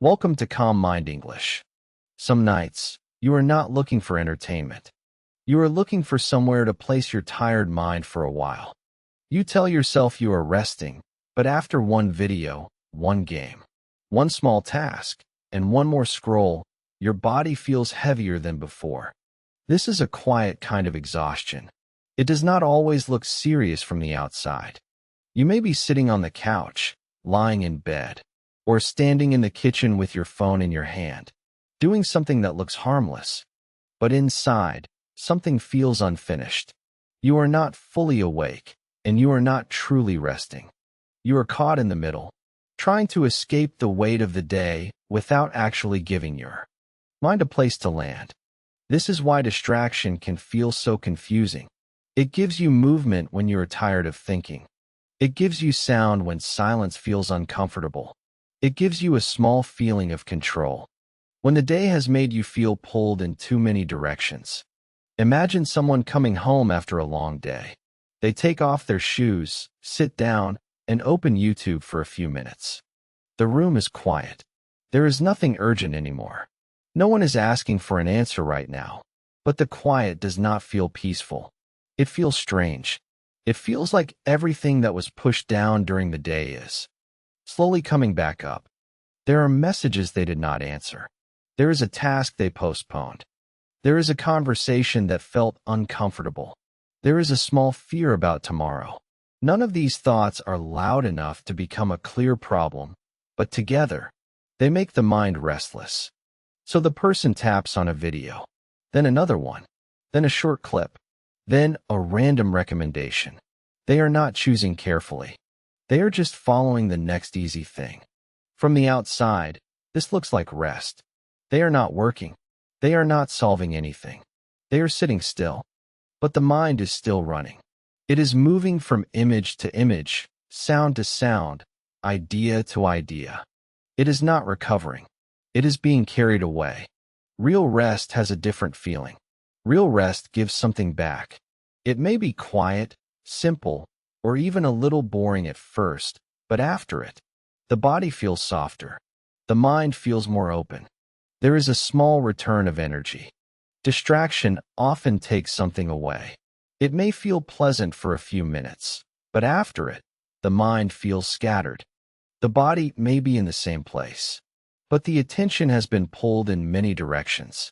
Welcome to Calm Mind English. Some nights, you are not looking for entertainment. You are looking for somewhere to place your tired mind for a while. You tell yourself you are resting, but after one video, one game, one small task, and one more scroll, your body feels heavier than before. This is a quiet kind of exhaustion. It does not always look serious from the outside. You may be sitting on the couch, lying in bed, or standing in the kitchen with your phone in your hand, doing something that looks harmless. But inside, something feels unfinished. You are not fully awake, and you are not truly resting. You are caught in the middle, trying to escape the weight of the day without actually giving your mind a place to land. This is why distraction can feel so confusing. It gives you movement when you are tired of thinking. It gives you sound when silence feels uncomfortable. It gives you a small feeling of control when the day has made you feel pulled in too many directions. Imagine someone coming home after a long day. They take off their shoes, sit down, and open YouTube for a few minutes. The room is quiet. There is nothing urgent anymore. No one is asking for an answer right now. But the quiet does not feel peaceful. It feels strange. It feels like everything that was pushed down during the day is slowly coming back up. There are messages they did not answer. There is a task they postponed. There is a conversation that felt uncomfortable. There is a small fear about tomorrow. None of these thoughts are loud enough to become a clear problem, but together, they make the mind restless. So the person taps on a video, then another one, then a short clip, then a random recommendation. They are not choosing carefully. They are just following the next easy thing. From the outside, this looks like rest. They are not working. They are not solving anything. They are sitting still. But the mind is still running. It is moving from image to image, sound to sound, idea to idea. It is not recovering. It is being carried away. Real rest has a different feeling. Real rest gives something back. It may be quiet, simple, or even a little boring at first, but after it, the body feels softer. The mind feels more open. There is a small return of energy. Distraction often takes something away. It may feel pleasant for a few minutes, but after it, the mind feels scattered. The body may be in the same place, but the attention has been pulled in many directions.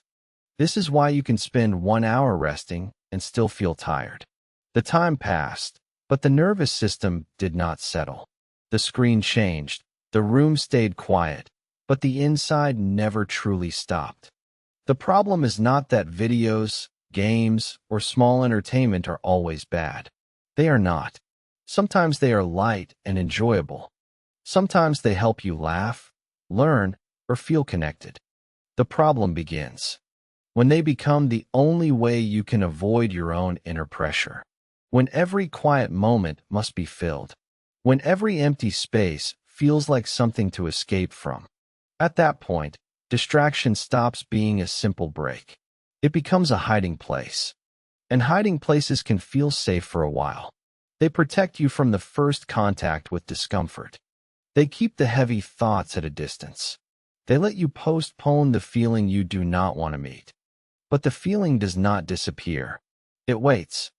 This is why you can spend 1 hour resting and still feel tired. The time passed, but the nervous system did not settle. The screen changed, the room stayed quiet, but the inside never truly stopped. The problem is not that videos, games, or small entertainment are always bad. They are not. Sometimes they are light and enjoyable. Sometimes they help you laugh, learn, or feel connected. The problem begins when they become the only way you can avoid your own inner pressure. When every quiet moment must be filled. When every empty space feels like something to escape from. At that point, distraction stops being a simple break. It becomes a hiding place. And hiding places can feel safe for a while. They protect you from the first contact with discomfort. They keep the heavy thoughts at a distance. They let you postpone the feeling you do not want to meet. But the feeling does not disappear. It waits.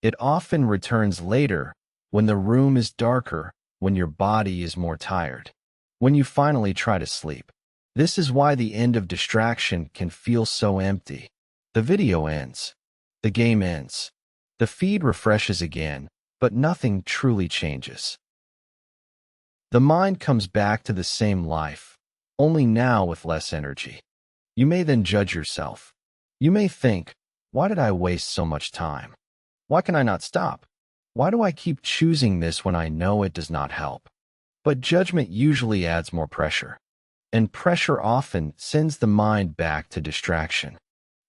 It often returns later, when the room is darker, when your body is more tired, when you finally try to sleep. This is why the end of distraction can feel so empty. The video ends. The game ends. The feed refreshes again, but nothing truly changes. The mind comes back to the same life, only now with less energy. You may then judge yourself. You may think, why did I waste so much time? Why can I not stop? Why do I keep choosing this when I know it does not help? But judgment usually adds more pressure. And pressure often sends the mind back to distraction.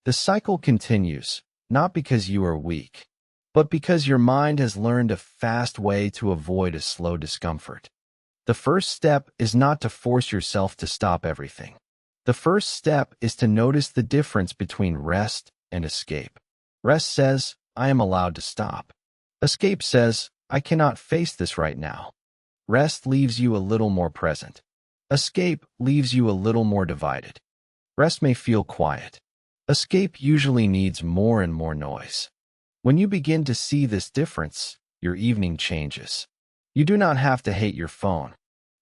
The cycle continues, not because you are weak, but because your mind has learned a fast way to avoid a slow discomfort. The first step is not to force yourself to stop everything. The first step is to notice the difference between rest and escape. Rest says, I am allowed to stop. Escape says, I cannot face this right now. Rest leaves you a little more present. Escape leaves you a little more divided. Rest may feel quiet. Escape usually needs more and more noise. When you begin to see this difference, your evening changes. You do not have to hate your phone.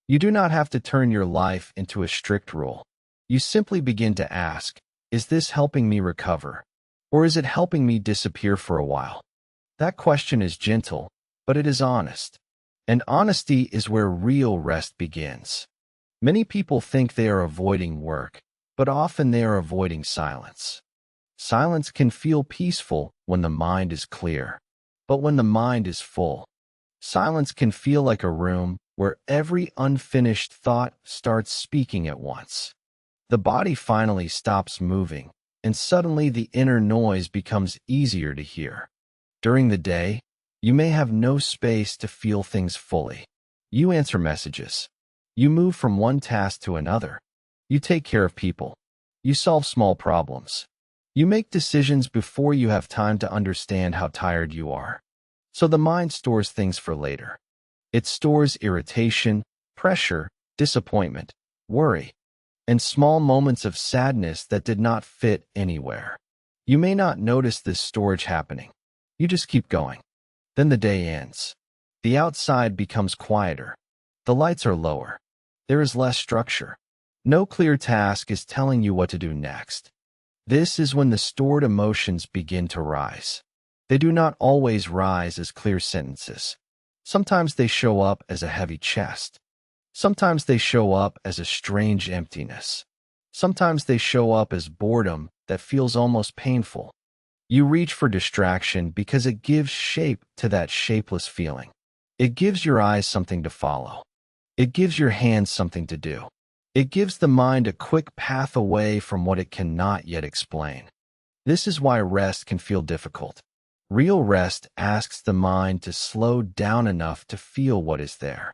You do not have to turn your life into a strict rule. You simply begin to ask, is this helping me recover? Or is it helping me disappear for a while? That question is gentle, but it is honest. And honesty is where real rest begins. Many people think they are avoiding work, but often they are avoiding silence. Silence can feel peaceful when the mind is clear, but when the mind is full, silence can feel like a room where every unfinished thought starts speaking at once. The body finally stops moving, and suddenly the inner noise becomes easier to hear. During the day, you may have no space to feel things fully. You answer messages. You move from one task to another. You take care of people. You solve small problems. You make decisions before you have time to understand how tired you are. So the mind stores things for later. It stores irritation, pressure, disappointment, worry, and small moments of sadness that did not fit anywhere. You may not notice this storage happening. You just keep going. Then the day ends. The outside becomes quieter. The lights are lower. There is less structure. No clear task is telling you what to do next. This is when the stored emotions begin to rise. They do not always rise as clear sentences. Sometimes they show up as a heavy chest. Sometimes they show up as a strange emptiness. Sometimes they show up as boredom that feels almost painful. You reach for distraction because it gives shape to that shapeless feeling. It gives your eyes something to follow. It gives your hands something to do. It gives the mind a quick path away from what it cannot yet explain. This is why rest can feel difficult. Real rest asks the mind to slow down enough to feel what is there.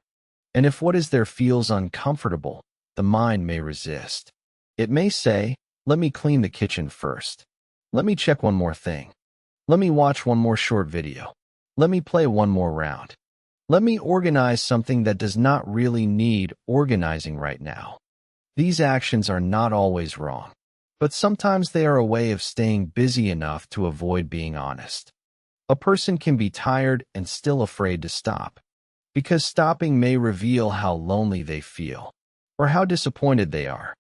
And if what is there feels uncomfortable, the mind may resist. It may say, let me clean the kitchen first. Let me check one more thing. Let me watch one more short video. Let me play one more round. Let me organize something that does not really need organizing right now. These actions are not always wrong, but sometimes they are a way of staying busy enough to avoid being honest. A person can be tired and still afraid to stop, because stopping may reveal how lonely they feel, or how disappointed they are,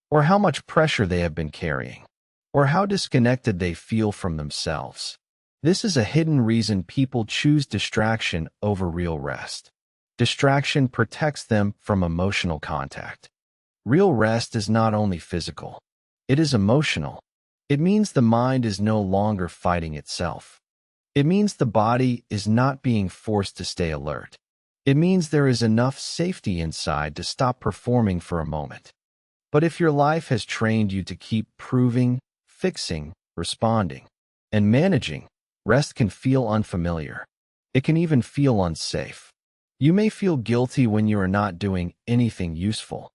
or how much pressure they have been carrying, or how disconnected they feel from themselves. This is a hidden reason people choose distraction over real rest. Distraction protects them from emotional contact. Real rest is not only physical, it is emotional. It means the mind is no longer fighting itself. It means the body is not being forced to stay alert. It means there is enough safety inside to stop performing for a moment. But if your life has trained you to keep proving, fixing, responding, and managing, rest can feel unfamiliar. It can even feel unsafe. You may feel guilty when you are not doing anything useful.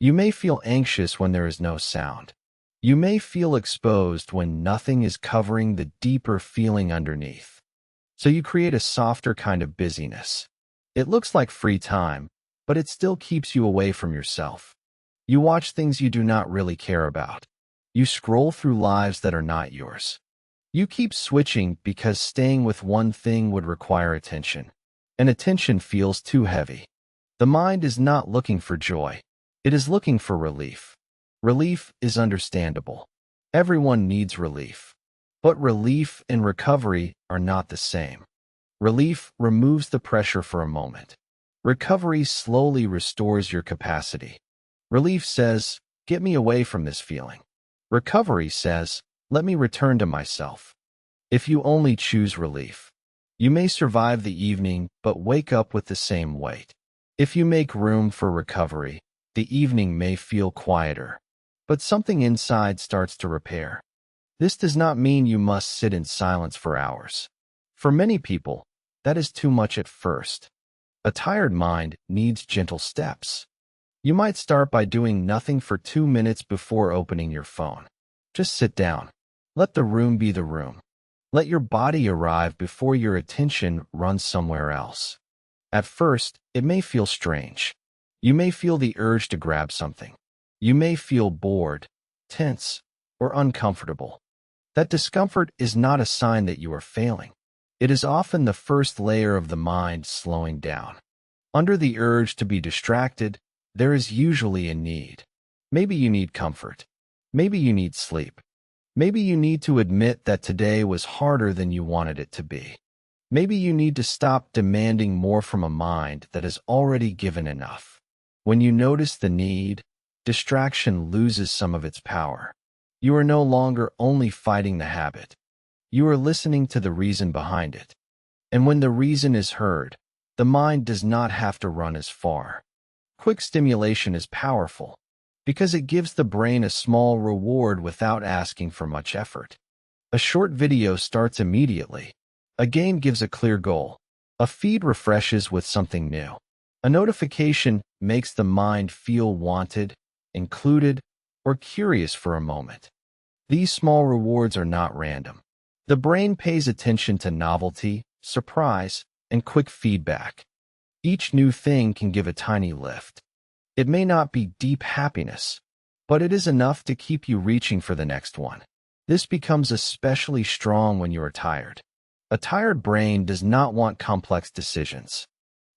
You may feel anxious when there is no sound. You may feel exposed when nothing is covering the deeper feeling underneath. So you create a softer kind of busyness. It looks like free time, but it still keeps you away from yourself. You watch things you do not really care about. You scroll through lives that are not yours. You keep switching because staying with one thing would require attention, and attention feels too heavy. The mind is not looking for joy. It is looking for relief. Relief is understandable. Everyone needs relief. But relief and recovery are not the same. Relief removes the pressure for a moment. Recovery slowly restores your capacity. Relief says, get me away from this feeling. Recovery says, let me return to myself. If you only choose relief, you may survive the evening but wake up with the same weight. If you make room for recovery, the evening may feel quieter, but something inside starts to repair. This does not mean you must sit in silence for hours. For many people, that is too much at first. A tired mind needs gentle steps. You might start by doing nothing for 2 minutes before opening your phone. Just sit down. Let the room be the room. Let your body arrive before your attention runs somewhere else. At first, it may feel strange. You may feel the urge to grab something. You may feel bored, tense, or uncomfortable. That discomfort is not a sign that you are failing. It is often the first layer of the mind slowing down. Under the urge to be distracted, there is usually a need. Maybe you need comfort. Maybe you need sleep. Maybe you need to admit that today was harder than you wanted it to be. Maybe you need to stop demanding more from a mind that has already given enough. When you notice the need, distraction loses some of its power. You are no longer only fighting the habit. You are listening to the reason behind it. And when the reason is heard, the mind does not have to run as far. Quick stimulation is powerful because it gives the brain a small reward without asking for much effort. A short video starts immediately. A game gives a clear goal. A feed refreshes with something new. A notification makes the mind feel wanted, included, or curious for a moment. These small rewards are not random. The brain pays attention to novelty, surprise, and quick feedback. Each new thing can give a tiny lift. It may not be deep happiness, but it is enough to keep you reaching for the next one. This becomes especially strong when you are tired. A tired brain does not want complex decisions.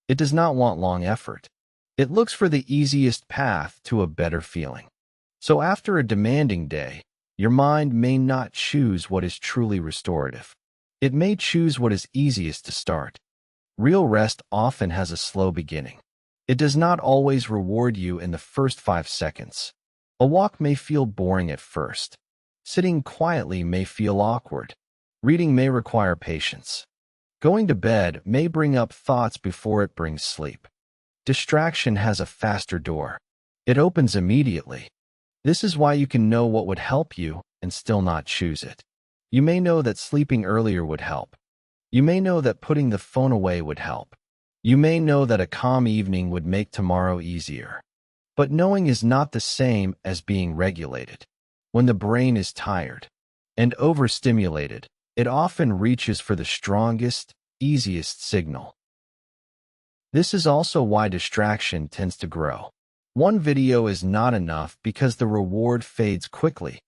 It does not want long effort. It looks for the easiest path to a better feeling. So after a demanding day, your mind may not choose what is truly restorative. It may choose what is easiest to start. Real rest often has a slow beginning. It does not always reward you in the first 5 seconds. A walk may feel boring at first. Sitting quietly may feel awkward. Reading may require patience. Going to bed may bring up thoughts before it brings sleep. Distraction has a faster door. It opens immediately. This is why you can know what would help you and still not choose it. You may know that sleeping earlier would help. You may know that putting the phone away would help. You may know that a calm evening would make tomorrow easier. But knowing is not the same as being regulated. When the brain is tired and overstimulated, it often reaches for the strongest, easiest signal. This is also why distraction tends to grow. One video is not enough because the reward fades quickly.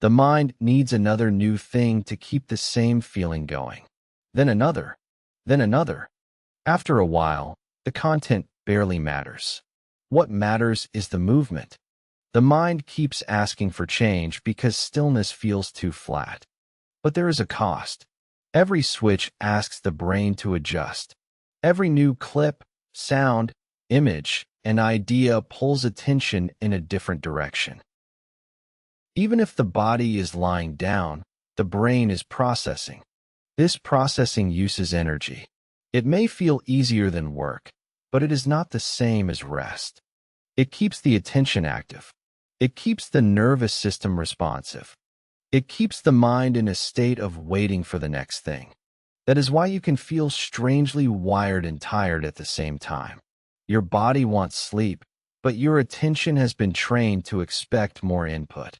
The mind needs another new thing to keep the same feeling going. Then another. Then another. After a while, the content barely matters. What matters is the movement. The mind keeps asking for change because stillness feels too flat. But there is a cost. Every switch asks the brain to adjust. Every new clip, sound, image, and idea pulls attention in a different direction. Even if the body is lying down, the brain is processing. This processing uses energy. It may feel easier than work, but it is not the same as rest. It keeps the attention active. It keeps the nervous system responsive. It keeps the mind in a state of waiting for the next thing. That is why you can feel strangely wired and tired at the same time. Your body wants sleep, but your attention has been trained to expect more input.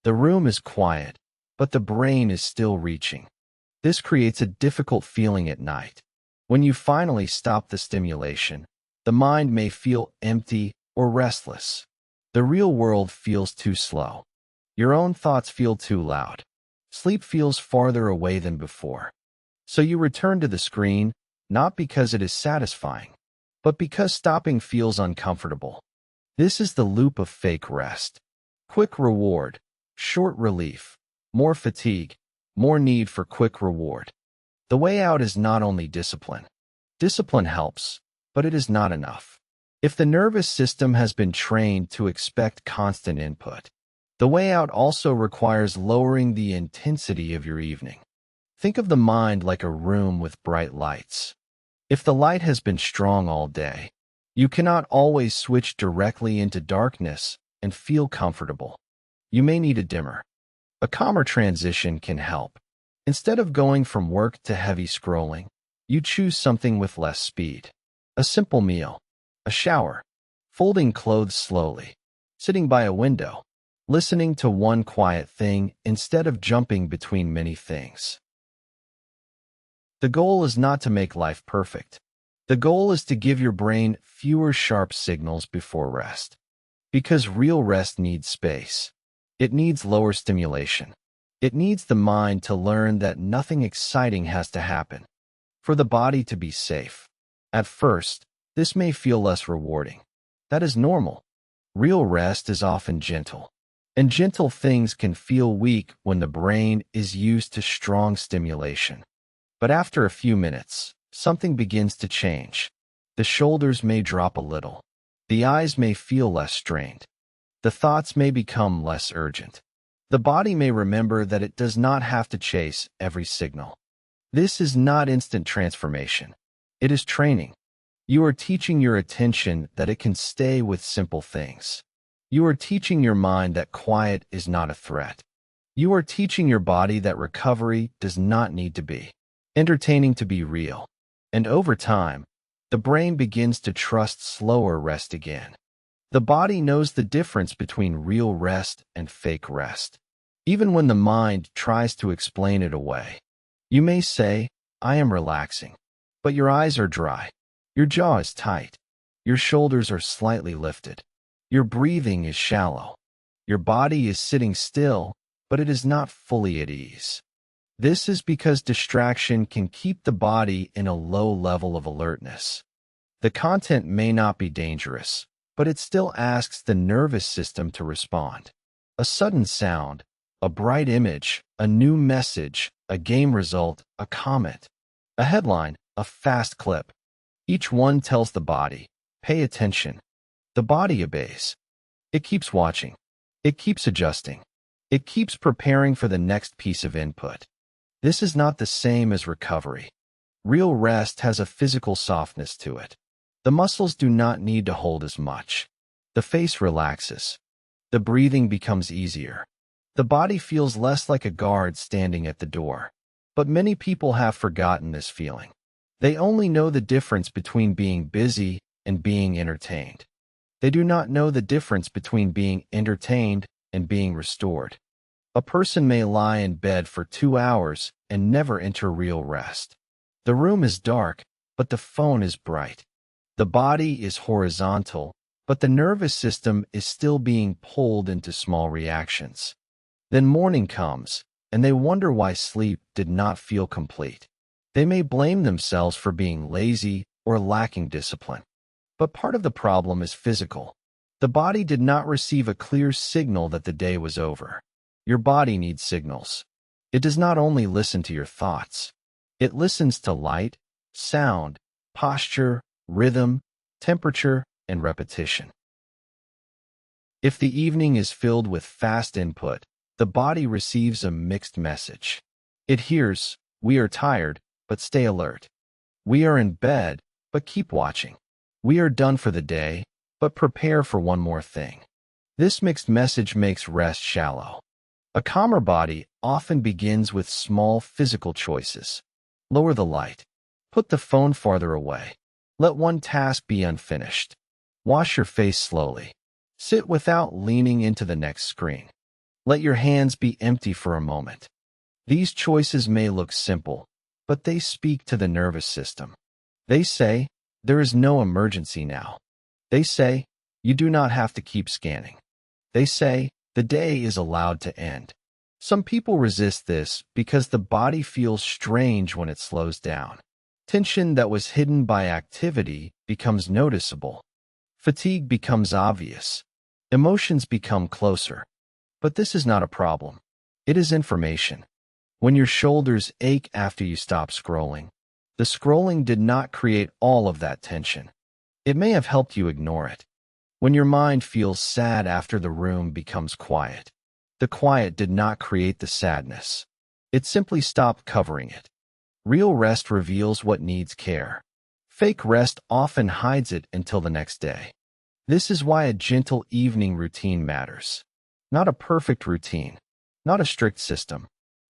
The room is quiet, but the brain is still reaching. This creates a difficult feeling at night. When you finally stop the stimulation, the mind may feel empty or restless. The real world feels too slow. Your own thoughts feel too loud. Sleep feels farther away than before. So you return to the screen, not because it is satisfying, but because stopping feels uncomfortable. This is the loop of fake rest. Quick reward, short relief, more fatigue, more need for quick reward. The way out is not only discipline. Discipline helps, but it is not enough. If the nervous system has been trained to expect constant input, the way out also requires lowering the intensity of your evening. Think of the mind like a room with bright lights. If the light has been strong all day, you cannot always switch directly into darkness and feel comfortable. You may need a dimmer. A calmer transition can help. Instead of going from work to heavy scrolling, you choose something with less speed. A simple meal, a shower, folding clothes slowly, sitting by a window, listening to one quiet thing instead of jumping between many things. The goal is not to make life perfect. The goal is to give your brain fewer sharp signals before rest. Because real rest needs space. It needs lower stimulation. It needs the mind to learn that nothing exciting has to happen for the body to be safe. At first, this may feel less rewarding. That is normal. Real rest is often gentle. And gentle things can feel weak when the brain is used to strong stimulation. But after a few minutes, something begins to change. The shoulders may drop a little. The eyes may feel less strained. The thoughts may become less urgent. The body may remember that it does not have to chase every signal. This is not instant transformation. It is training. You are teaching your attention that it can stay with simple things. You are teaching your mind that quiet is not a threat. You are teaching your body that recovery does not need to be entertaining to be real. And over time, the brain begins to trust slower rest again. The body knows the difference between real rest and fake rest, even when the mind tries to explain it away. You may say, "I am relaxing," but your eyes are dry. Your jaw is tight. Your shoulders are slightly lifted. Your breathing is shallow. Your body is sitting still, but it is not fully at ease. This is because distraction can keep the body in a low level of alertness. The content may not be dangerous, but it still asks the nervous system to respond. A sudden sound, a bright image, a new message, a game result, a comment, a headline, a fast clip. Each one tells the body, "Pay attention." The body obeys. It keeps watching. It keeps adjusting. It keeps preparing for the next piece of input. This is not the same as recovery. Real rest has a physical softness to it. The muscles do not need to hold as much. The face relaxes. The breathing becomes easier. The body feels less like a guard standing at the door. But many people have forgotten this feeling. They only know the difference between being busy and being entertained. They do not know the difference between being entertained and being restored. A person may lie in bed for 2 hours and never enter real rest. The room is dark, but the phone is bright. The body is horizontal, but the nervous system is still being pulled into small reactions. Then morning comes, and they wonder why sleep did not feel complete. They may blame themselves for being lazy or lacking discipline. But part of the problem is physical. The body did not receive a clear signal that the day was over. Your body needs signals. It does not only listen to your thoughts. It listens to light, sound, posture, rhythm, temperature, and repetition. If the evening is filled with fast input, the body receives a mixed message. It hears, "We are tired, but stay alert. We are in bed, but keep watching. We are done for the day, but prepare for one more thing." This mixed message makes rest shallow. A calmer body often begins with small physical choices. Lower the light. Put the phone farther away. Let one task be unfinished. Wash your face slowly. Sit without leaning into the next screen. Let your hands be empty for a moment. These choices may look simple, but they speak to the nervous system. They say, "There is no emergency now." They say, "You do not have to keep scanning." They say, "The day is allowed to end." Some people resist this because the body feels strange when it slows down. Tension that was hidden by activity becomes noticeable. Fatigue becomes obvious. Emotions become closer. But this is not a problem. It is information. When your shoulders ache after you stop scrolling, the scrolling did not create all of that tension. It may have helped you ignore it. When your mind feels sad after the room becomes quiet, the quiet did not create the sadness. It simply stopped covering it. Real rest reveals what needs care. Fake rest often hides it until the next day. This is why a gentle evening routine matters. Not a perfect routine, not a strict system,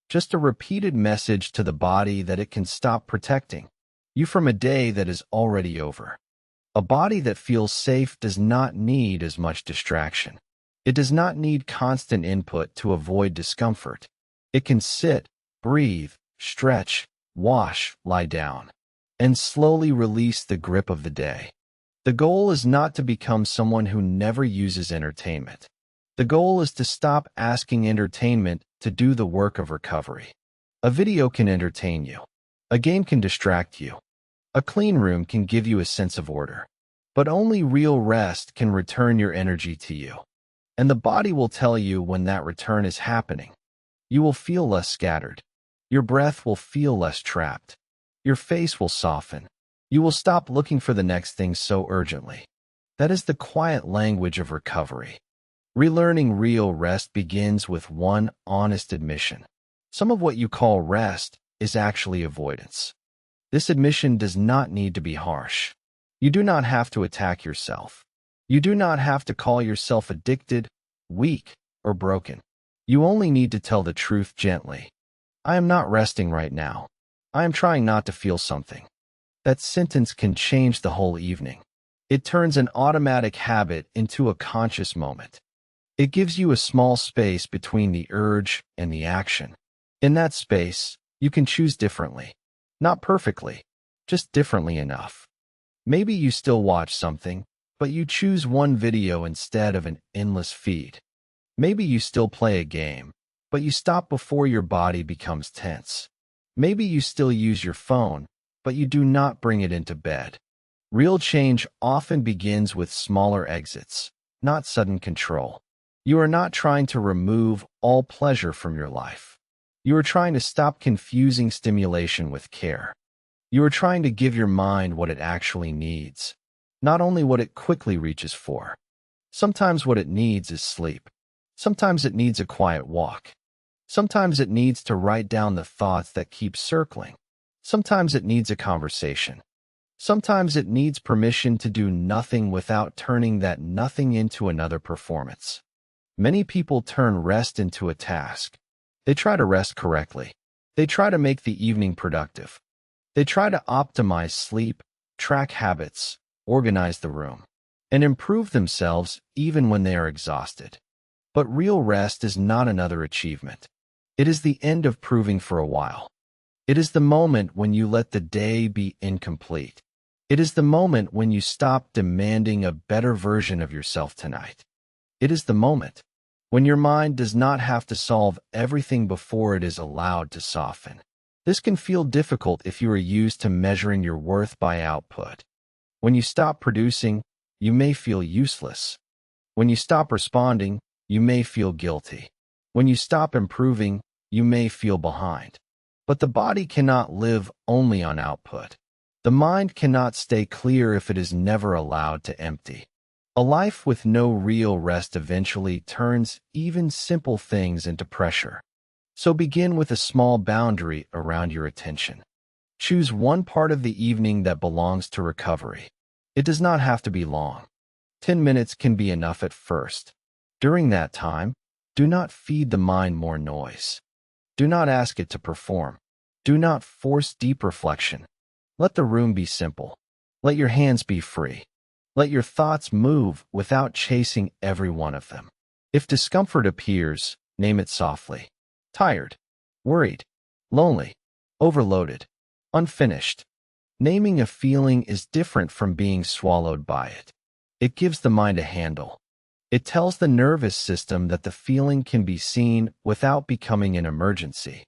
just a repeated message to the body that it can stop protecting you from a day that is already over. A body that feels safe does not need as much distraction. It does not need constant input to avoid discomfort. It can sit, breathe, stretch, wash, lie down. and slowly release the grip of the day. The goal is not to become someone who never uses entertainment. The goal is to stop asking entertainment to do the work of recovery. A video can entertain you. A game can distract you. A clean room can give you a sense of order. But only real rest can return your energy to you. And the body will tell you when that return is happening. You will feel less scattered. Your breath will feel less trapped. Your face will soften. You will stop looking for the next thing so urgently. That is the quiet language of recovery. Relearning real rest begins with one honest admission. Some of what you call rest is actually avoidance. This admission does not need to be harsh. You do not have to attack yourself. You do not have to call yourself addicted, weak, or broken. You only need to tell the truth gently. I am not resting right now. I am trying not to feel something. That sentence can change the whole evening. It turns an automatic habit into a conscious moment. It gives you a small space between the urge and the action. In that space, you can choose differently. Not perfectly, just differently enough. Maybe you still watch something, but you choose one video instead of an endless feed. Maybe you still play a game, but you stop before your body becomes tense. Maybe you still use your phone, but you do not bring it into bed. Real change often begins with smaller exits, not sudden control. You are not trying to remove all pleasure from your life. You are trying to stop confusing stimulation with care. You are trying to give your mind what it actually needs, not only what it quickly reaches for. Sometimes what it needs is sleep. Sometimes it needs a quiet walk. Sometimes it needs to write down the thoughts that keep circling. Sometimes it needs a conversation. Sometimes it needs permission to do nothing without turning that nothing into another performance. Many people turn rest into a task. They try to rest correctly. They try to make the evening productive. They try to optimize sleep, track habits, organize the room, and improve themselves even when they are exhausted. But real rest is not another achievement. It is the end of proving for a while. It is the moment when you let the day be incomplete. It is the moment when you stop demanding a better version of yourself tonight. It is the moment when your mind does not have to solve everything before it is allowed to soften. This can feel difficult if you are used to measuring your worth by output. When you stop producing, you may feel useless. When you stop responding, you may feel guilty. When you stop improving, you may feel behind. But the body cannot live only on output. The mind cannot stay clear if it is never allowed to empty. A life with no real rest eventually turns even simple things into pressure. So begin with a small boundary around your attention. Choose one part of the evening that belongs to recovery. It does not have to be long. 10 minutes can be enough at first. During that time, do not feed the mind more noise. Do not ask it to perform. Do not force deep reflection. Let the room be simple. Let your hands be free. Let your thoughts move without chasing every one of them. If discomfort appears, name it softly. Tired, worried, lonely, overloaded, unfinished. Naming a feeling is different from being swallowed by it. It gives the mind a handle. It tells the nervous system that the feeling can be seen without becoming an emergency.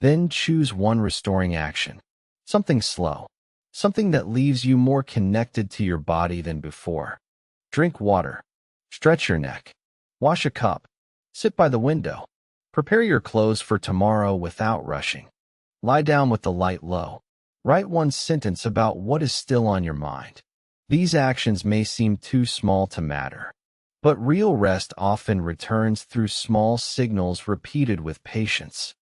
Then choose one restoring action. Something slow. Something that leaves you more connected to your body than before. Drink water. Stretch your neck. Wash a cup. Sit by the window. Prepare your clothes for tomorrow without rushing. Lie down with the light low. Write one sentence about what is still on your mind. These actions may seem too small to matter, but real rest often returns through small signals repeated with patience.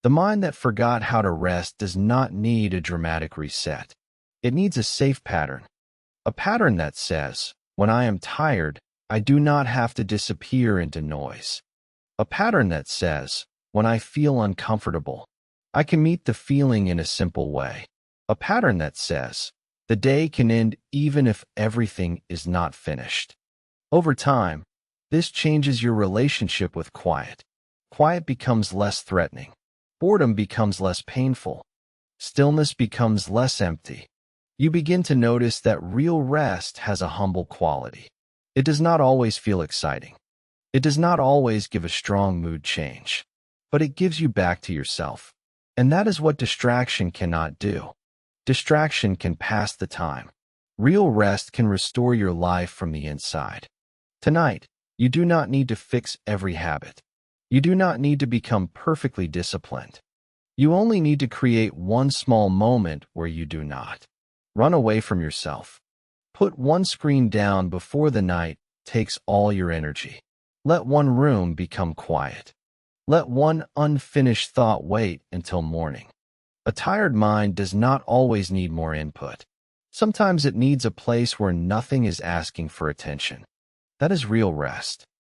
The mind that forgot how to rest does not need a dramatic reset. It needs a safe pattern. A pattern that says, when I am tired, I do not have to disappear into noise. A pattern that says, when I feel uncomfortable, I can meet the feeling in a simple way. A pattern that says, the day can end even if everything is not finished. Over time, this changes your relationship with quiet. Quiet becomes less threatening. Boredom becomes less painful. Stillness becomes less empty. You begin to notice that real rest has a humble quality. It does not always feel exciting. It does not always give a strong mood change, but it gives you back to yourself. And that is what distraction cannot do. Distraction can pass the time. Real rest can restore your life from the inside. Tonight, you do not need to fix every habit. You do not need to become perfectly disciplined. You only need to create one small moment where you do not run away from yourself. Put one screen down before the night takes all your energy. Let one room become quiet. Let one unfinished thought wait until morning. A tired mind does not always need more input. Sometimes it needs a place where nothing is asking for attention. That is real rest.